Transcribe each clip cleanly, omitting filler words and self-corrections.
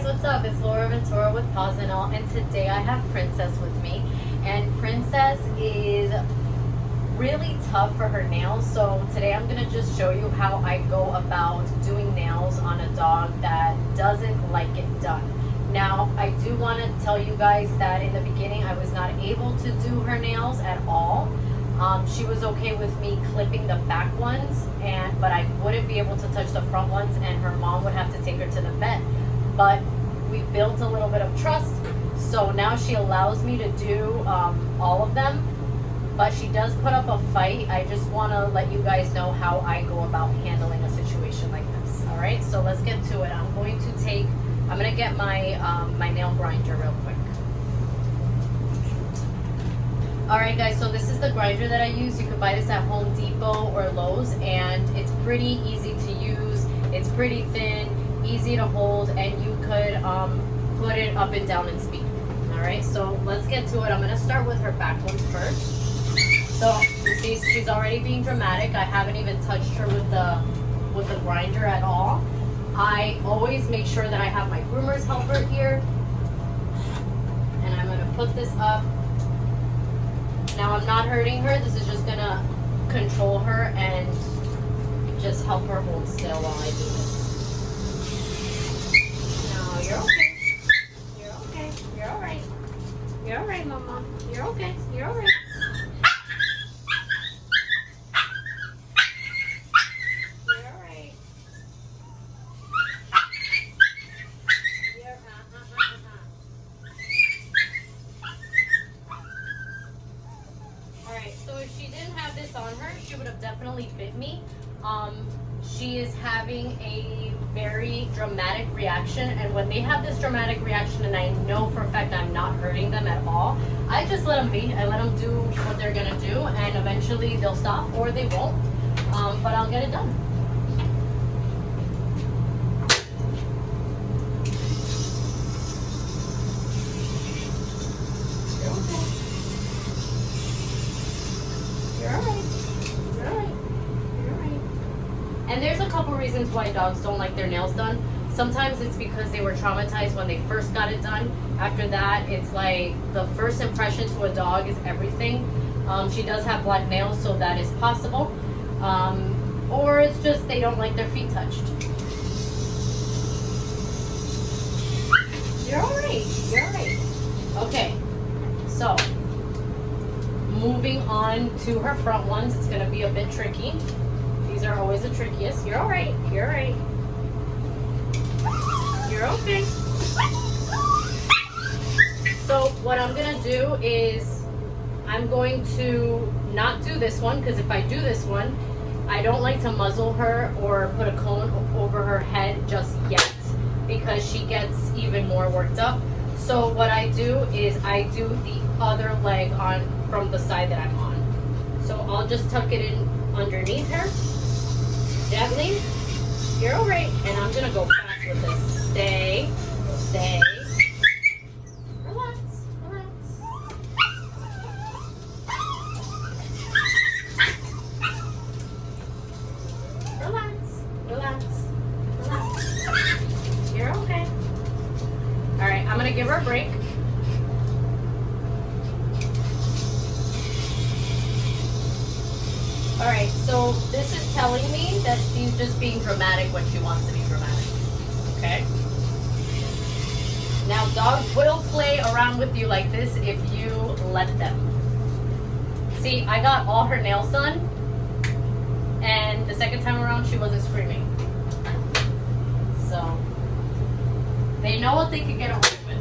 what's up? It's Laura Ventura with Pawz and All, and today I have Princess with me. And Princess is really tough for her nails, so today I'm going to just show you how I go about doing nails on a dog that doesn't like it done. Now, I do want to tell you guys that in the beginning I was not able to do her nails at all. She was okay with me clipping the back ones, but I wouldn't be able to touch the front ones, and her mom would have to take her to the vet. But we built a little bit of trust, so now she allows me to do all of them. But she does put up a fight. I just want to let you guys know how I go about handling a situation like this. All right, so let's get to it. I'm going to get my my nail grinder real quick. Alright guys, so this is the grinder that I use. You can buy this at Home Depot or Lowe's, and it's pretty easy to use. It's pretty thin, easy to hold, and you could put it up and down in speed. Alright, so let's get to it. I'm going to start with her back ones first. So you see she's already being dramatic. I haven't even touched her with the grinder at all. I always make sure that I have my groomer's helper here. And I'm going to put this up. Now I'm not hurting her. This is just gonna control her and just help her hold still while I do this. No, you're okay. You're okay. You're alright. You're alright, Mama. You're okay. You're alright. You're alright. So if she didn't have this on her, she would have definitely bit me. She is having a very dramatic reaction, and when they have this dramatic reaction and I know for a fact I'm not hurting them at all, I just let them be. I let them do what they're gonna do, and eventually they'll stop or they won't, but I'll get it done. And there's a couple reasons why dogs don't like their nails done. Sometimes it's because they were traumatized when they first got it done. After that, it's like the first impression to a dog is everything. She does have black nails, so that is possible. Or it's just they don't like their feet touched. You're alright. You're alright. Okay. So, moving on to her front ones, it's going to be a bit tricky. These are always the trickiest. You're alright. You're alright. You're okay. So what I'm going to do is I'm going to not do this one, because if I do this one, I don't like to muzzle her or put a cone over her head just yet, because she gets even more worked up. So what I do is I do the other leg on from the side that I'm on. So I'll just tuck it in underneath her. Gently. You're alright. And I'm going to go fast with this. Stay. Stay. Relax. Relax. Relax. Relax. Relax. You're okay. Alright, I'm going to give her a break. Alright, so this is telling me that she's just being dramatic when she wants to be dramatic. Okay? Now, dogs will play around with you like this if you let them. See, I got all her nails done, and the second time around she wasn't screaming. So, they know what they can get away with.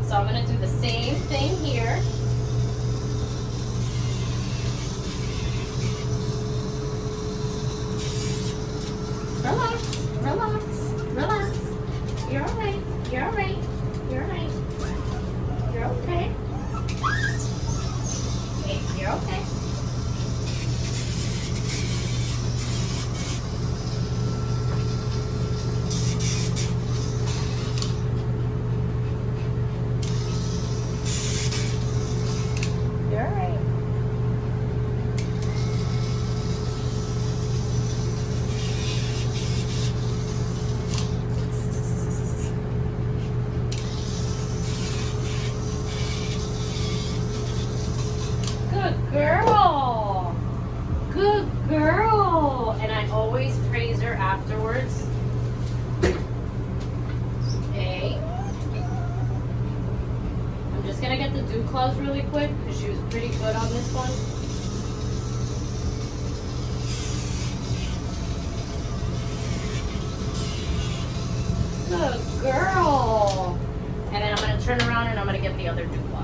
So I'm going to do the same thing here. Relax, relax, relax. You're alright, you're alright, you're alright. You're okay. Hey, you're okay. claws really quick because she was pretty good on this one. Good girl. And then I'm going to turn around and I'm going to get the other dew claw.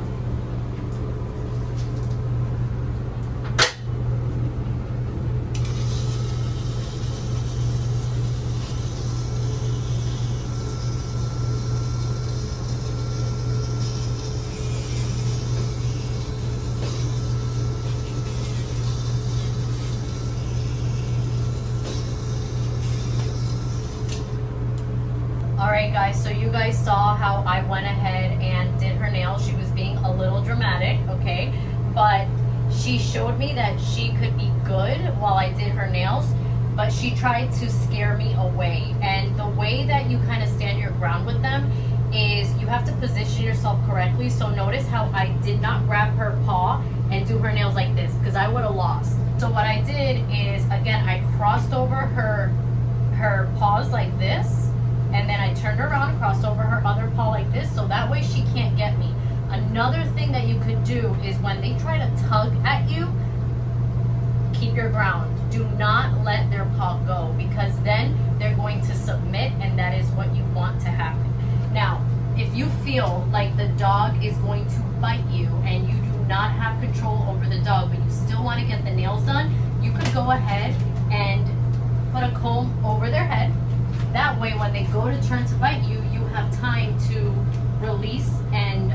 Alright guys, so you guys saw how I went ahead and did her nails. She was being a little dramatic, okay? But she showed me that she could be good while I did her nails, but she tried to scare me away. And the way that you kind of stand your ground with them is you have to position yourself correctly. So notice how I did not grab her paw and do her nails like this, because I would have lost. So what I did is, again, I crossed over her paws like this, and then I turned around, crossed over her other paw like this, so that way she can't get me. Another thing that you could do is when they try to tug at you, keep your ground. Do not let their paw go, because then they're going to submit, and that is what you want to happen. Now, if you feel like the dog is going to bite you and you do not have control over the dog, but you still want to get the nails done, you could go ahead and put a comb over their head. That way, when they go to turn to bite you, you have time to release and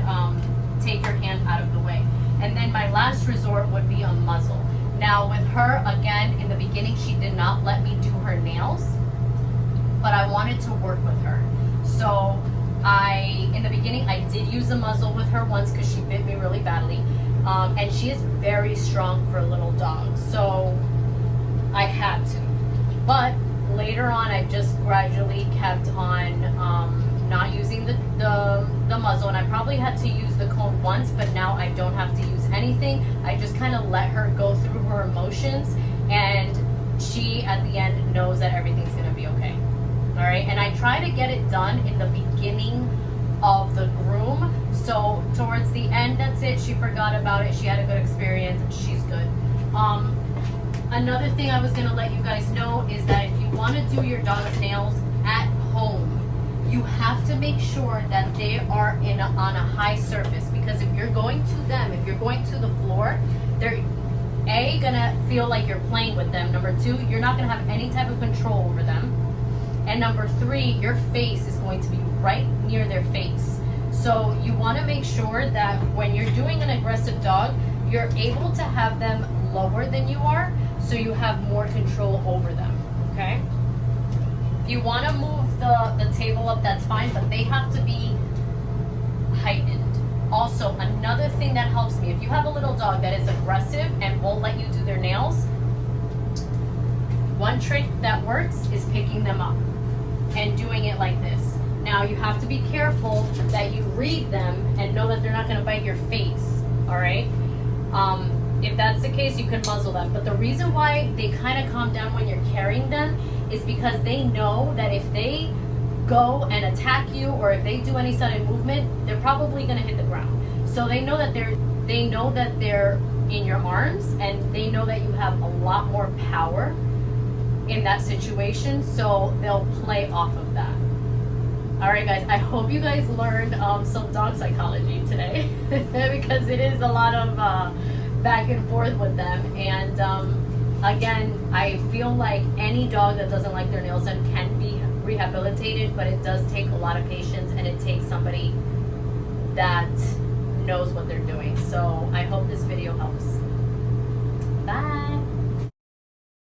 take your hand out of the way. And then my last resort would be a muzzle. Now with her, again, in the beginning, she did not let me do her nails, but I wanted to work with her. So in the beginning, I did use a muzzle with her once because she bit me really badly. And she is very strong for a little dog, so I had to. But later on, I just gradually kept on not using the muzzle, and I probably had to use the comb once, but now I don't have to use anything. I just kind of let her go through her emotions, and she at the end knows that everything's gonna be okay. All right, and I try to get it done in the beginning of the groom, so towards the end, that's it. She forgot about it. She had a good experience. She's good. Another thing I was going to let you guys know is that if you want to do your dog's nails at home, you have to make sure that they are on a high surface, because if you're going to them, if you're going to the floor, they're gonna feel like you're playing with them. Number two, you're not gonna have any type of control over them. And number three, your face is going to be right near their face. So you want to make sure that when you're doing an aggressive dog, you're able to have them lower than you are, so you have more control over them, okay? If you want to move the table up, that's fine, but they have to be heightened. Also, another thing that helps me, if you have a little dog that is aggressive and won't let you do their nails, one trick that works is picking them up and doing it like this. Now, you have to be careful that you read them and know that they're not going to bite your face, all right? If that's the case, you can muzzle them. But the reason why they kind of calm down when you're carrying them is because they know that if they go and attack you, or if they do any sudden movement, they're probably going to hit the ground. So they know that they're in your arms, and they know that you have a lot more power in that situation, so they'll play off of that. All right, guys, I hope you guys learned some dog psychology today because it is a lot of back and forth with them. And again, I feel like any dog that doesn't like their nails done can be rehabilitated, but it does take a lot of patience, and it takes somebody that knows what they're doing. So I hope this video helps. Bye.